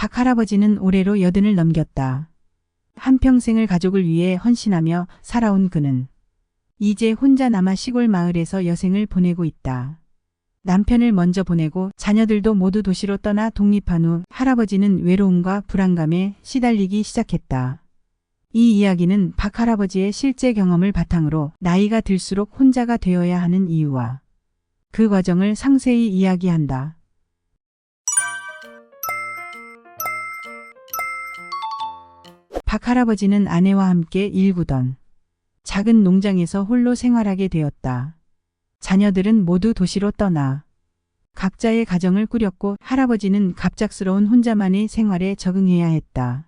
박 할아버지는 올해로 80을 넘겼다. 한평생을 가족을 위해 헌신하며 살아온 그는 이제 혼자 남아 시골 마을에서 여생을 보내고 있다. 남편을 먼저 보내고 자녀들도 모두 도시로 떠나 독립한 후 할아버지는 외로움과 불안감에 시달리기 시작했다. 이 이야기는 박 할아버지의 실제 경험을 바탕으로 나이가 들수록 혼자가 되어야 하는 이유와 그 과정을 상세히 이야기한다. 박 할아버지는 아내와 함께 일구던 작은 농장에서 홀로 생활하게 되었다. 자녀들은 모두 도시로 떠나 각자의 가정을 꾸렸고 할아버지는 갑작스러운 혼자만의 생활에 적응해야 했다.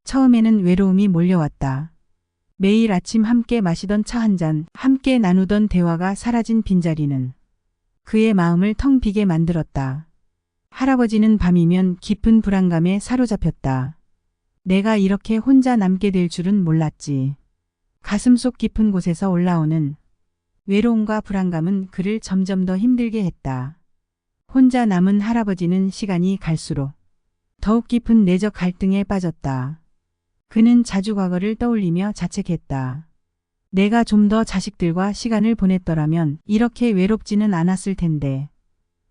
처음에는 외로움이 몰려왔다. 매일 아침 함께 마시던 차 한 잔, 함께 나누던 대화가 사라진 빈자리는 그의 마음을 텅 비게 만들었다. 할아버지는 밤이면 깊은 불안감에 사로잡혔다. 내가 이렇게 혼자 남게 될 줄은 몰랐지. 가슴속 깊은 곳에서 올라오는 외로움과 불안감은 그를 점점 더 힘들게 했다. 혼자 남은 할아버지는 시간이 갈수록 더욱 깊은 내적 갈등에 빠졌다. 그는 자주 과거를 떠올리며 자책했다. 내가 좀 더 자식들과 시간을 보냈더라면 이렇게 외롭지는 않았을 텐데.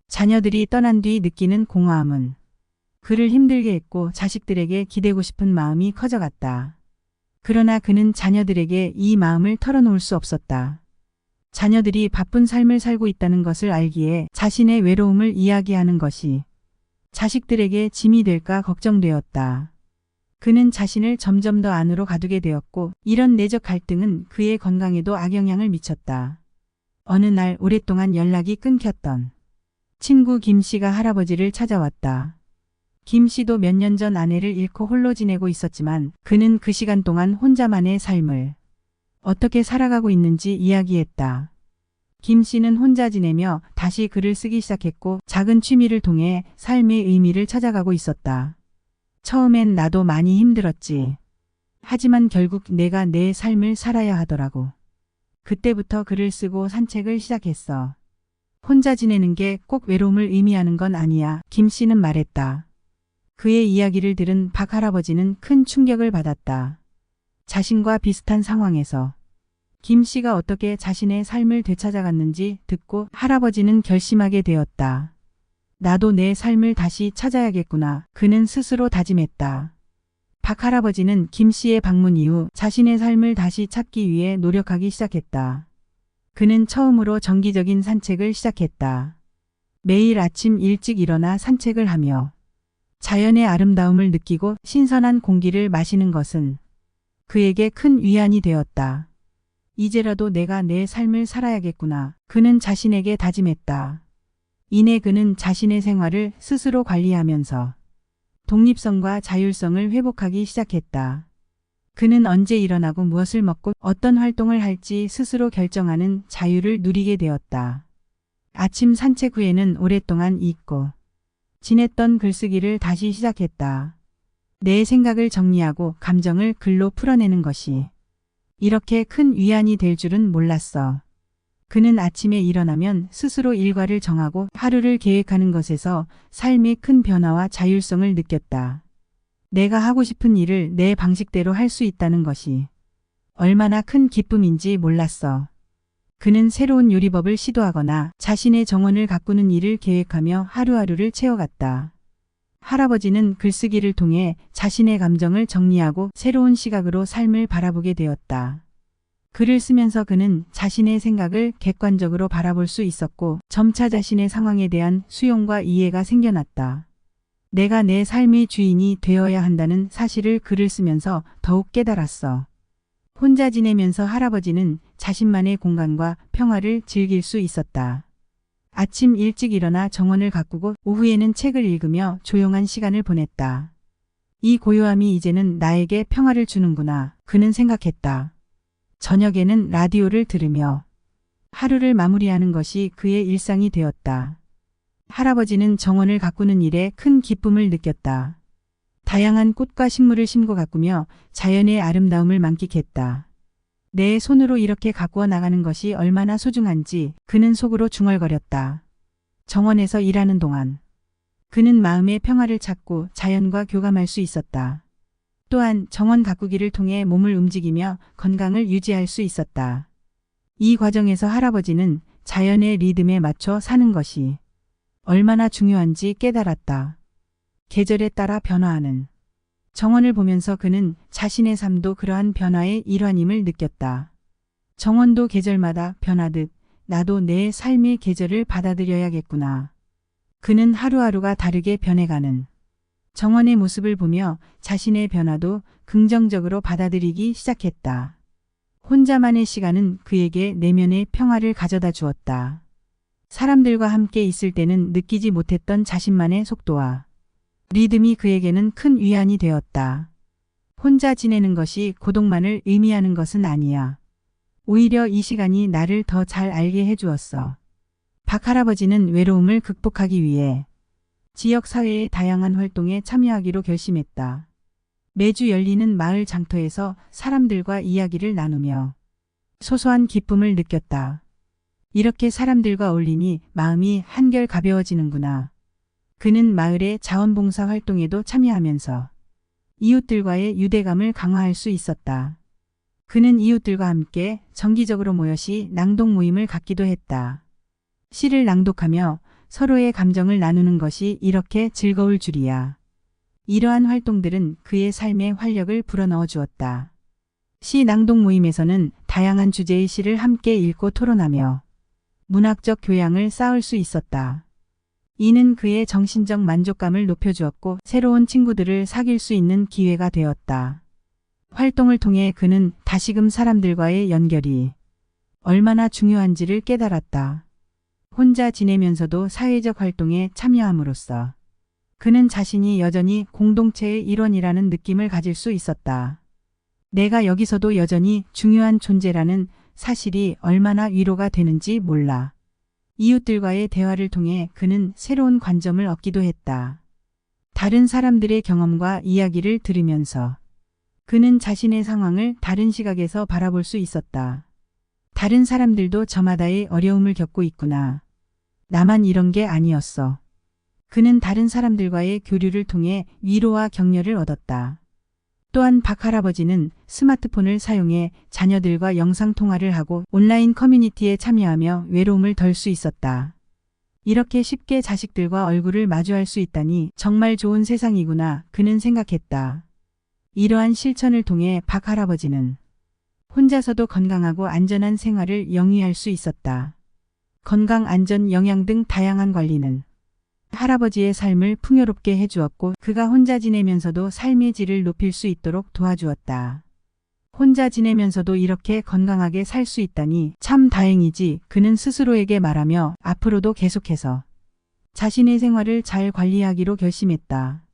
자녀들이 떠난 뒤 느끼는 공허함은 그를 힘들게 했고 자식들에게 기대고 싶은 마음이 커져갔다. 그러나 그는 자녀들에게 이 마음을 털어놓을 수 없었다. 자녀들이 바쁜 삶을 살고 있다는 것을 알기에 자신의 외로움을 이야기하는 것이 자식들에게 짐이 될까 걱정되었다. 그는 자신을 점점 더 안으로 가두게 되었고 이런 내적 갈등은 그의 건강에도 악영향을 미쳤다. 어느 날 오랫동안 연락이 끊겼던 친구 김 씨가 할아버지를 찾아왔다. 김 씨도 몇 년 전 아내를 잃고 홀로 지내고 있었지만 그는 그 시간 동안 혼자만의 삶을 어떻게 살아가고 있는지 이야기했다. 김 씨는 혼자 지내며 다시 글을 쓰기 시작했고 작은 취미를 통해 삶의 의미를 찾아가고 있었다. 처음엔 나도 많이 힘들었지. 하지만 결국 내가 내 삶을 살아야 하더라고. 그때부터 글을 쓰고 산책을 시작했어. 혼자 지내는 게 꼭 외로움을 의미하는 건 아니야. 김 씨는 말했다. 그의 이야기를 들은 박 할아버지는 큰 충격을 받았다. 자신과 비슷한 상황에서 김 씨가 어떻게 자신의 삶을 되찾아갔는지 듣고 할아버지는 결심하게 되었다. 나도 내 삶을 다시 찾아야겠구나. 그는 스스로 다짐했다. 박 할아버지는 김 씨의 방문 이후 자신의 삶을 다시 찾기 위해 노력하기 시작했다. 그는 처음으로 정기적인 산책을 시작했다. 매일 아침 일찍 일어나 산책을 하며 자연의 아름다움을 느끼고 신선한 공기를 마시는 것은 그에게 큰 위안이 되었다. 이제라도 내가 내 삶을 살아야겠구나. 그는 자신에게 다짐했다. 이내 그는 자신의 생활을 스스로 관리하면서 독립성과 자율성을 회복하기 시작했다. 그는 언제 일어나고 무엇을 먹고 어떤 활동을 할지 스스로 결정하는 자유를 누리게 되었다. 아침 산책 후에는 오랫동안 잊고 지냈던 글쓰기를 다시 시작했다. 내 생각을 정리하고 감정을 글로 풀어내는 것이 이렇게 큰 위안이 될 줄은 몰랐어. 그는 아침에 일어나면 스스로 일과를 정하고 하루를 계획하는 것에서 삶의 큰 변화와 자율성을 느꼈다. 내가 하고 싶은 일을 내 방식대로 할 수 있다는 것이 얼마나 큰 기쁨인지 몰랐어. 그는 새로운 요리법을 시도하거나 자신의 정원을 가꾸는 일을 계획하며 하루하루를 채워갔다. 할아버지는 글쓰기를 통해 자신의 감정을 정리하고 새로운 시각으로 삶을 바라보게 되었다. 글을 쓰면서 그는 자신의 생각을 객관적으로 바라볼 수 있었고 점차 자신의 상황에 대한 수용과 이해가 생겨났다. 내가 내 삶의 주인이 되어야 한다는 사실을 글을 쓰면서 더욱 깨달았어. 혼자 지내면서 할아버지는 자신만의 공간과 평화를 즐길 수 있었다. 아침 일찍 일어나 정원을 가꾸고 오후에는 책을 읽으며 조용한 시간을 보냈다. 이 고요함이 이제는 나에게 평화를 주는구나. 그는 생각했다. 저녁에는 라디오를 들으며 하루를 마무리하는 것이 그의 일상이 되었다. 할아버지는 정원을 가꾸는 일에 큰 기쁨을 느꼈다. 다양한 꽃과 식물을 심고 가꾸며 자연의 아름다움을 만끽했다. 내 손으로 이렇게 가꾸어 나가는 것이 얼마나 소중한지 그는 속으로 중얼거렸다. 정원에서 일하는 동안 그는 마음의 평화를 찾고 자연과 교감할 수 있었다. 또한 정원 가꾸기를 통해 몸을 움직이며 건강을 유지할 수 있었다. 이 과정에서 할아버지는 자연의 리듬에 맞춰 사는 것이 얼마나 중요한지 깨달았다. 계절에 따라 변화하는 정원을 보면서 그는 자신의 삶도 그러한 변화의 일환임을 느꼈다. 정원도 계절마다 변하듯 나도 내 삶의 계절을 받아들여야겠구나. 그는 하루하루가 다르게 변해가는 정원의 모습을 보며 자신의 변화도 긍정적으로 받아들이기 시작했다. 혼자만의 시간은 그에게 내면의 평화를 가져다 주었다. 사람들과 함께 있을 때는 느끼지 못했던 자신만의 속도와 리듬이 그에게는 큰 위안이 되었다. 혼자 지내는 것이 고독만을 의미하는 것은 아니야. 오히려 이 시간이 나를 더 잘 알게 해주었어. 박 할아버지는 외로움을 극복하기 위해 지역사회의 다양한 활동에 참여하기로 결심했다. 매주 열리는 마을 장터에서 사람들과 이야기를 나누며 소소한 기쁨을 느꼈다. 이렇게 사람들과 어울리니 마음이 한결 가벼워지는구나. 그는 마을의 자원봉사 활동에도 참여하면서 이웃들과의 유대감을 강화할 수 있었다. 그는 이웃들과 함께 정기적으로 모여시 낭독 모임을 갖기도 했다. 시를 낭독하며 서로의 감정을 나누는 것이 이렇게 즐거울 줄이야. 이러한 활동들은 그의 삶에 활력을 불어넣어 주었다. 시 낭독 모임에서는 다양한 주제의 시를 함께 읽고 토론하며 문학적 교양을 쌓을 수 있었다. 이는 그의 정신적 만족감을 높여주었고 새로운 친구들을 사귈 수 있는 기회가 되었다. 활동을 통해 그는 다시금 사람들과의 연결이 얼마나 중요한지를 깨달았다. 혼자 지내면서도 사회적 활동에 참여함으로써 그는 자신이 여전히 공동체의 일원이라는 느낌을 가질 수 있었다. 내가 여기서도 여전히 중요한 존재라는 사실이 얼마나 위로가 되는지 몰라. 이웃들과의 대화를 통해 그는 새로운 관점을 얻기도 했다. 다른 사람들의 경험과 이야기를 들으면서 그는 자신의 상황을 다른 시각에서 바라볼 수 있었다. 다른 사람들도 저마다의 어려움을 겪고 있구나. 나만 이런 게 아니었어. 그는 다른 사람들과의 교류를 통해 위로와 격려를 얻었다. 또한 박 할아버지는 스마트폰을 사용해 자녀들과 영상통화를 하고 온라인 커뮤니티에 참여하며 외로움을 덜 수 있었다. 이렇게 쉽게 자식들과 얼굴을 마주할 수 있다니 정말 좋은 세상이구나 그는 생각했다. 이러한 실천을 통해 박 할아버지는 혼자서도 건강하고 안전한 생활을 영위할 수 있었다. 건강, 안전, 영양 등 다양한 관리는 할아버지의 삶을 풍요롭게 해주었고 그가 혼자 지내면서도 삶의 질을 높일 수 있도록 도와주었다. 혼자 지내면서도 이렇게 건강하게 살 수 있다니 참 다행이지 그는 스스로에게 말하며 앞으로도 계속해서 자신의 생활을 잘 관리하기로 결심했다.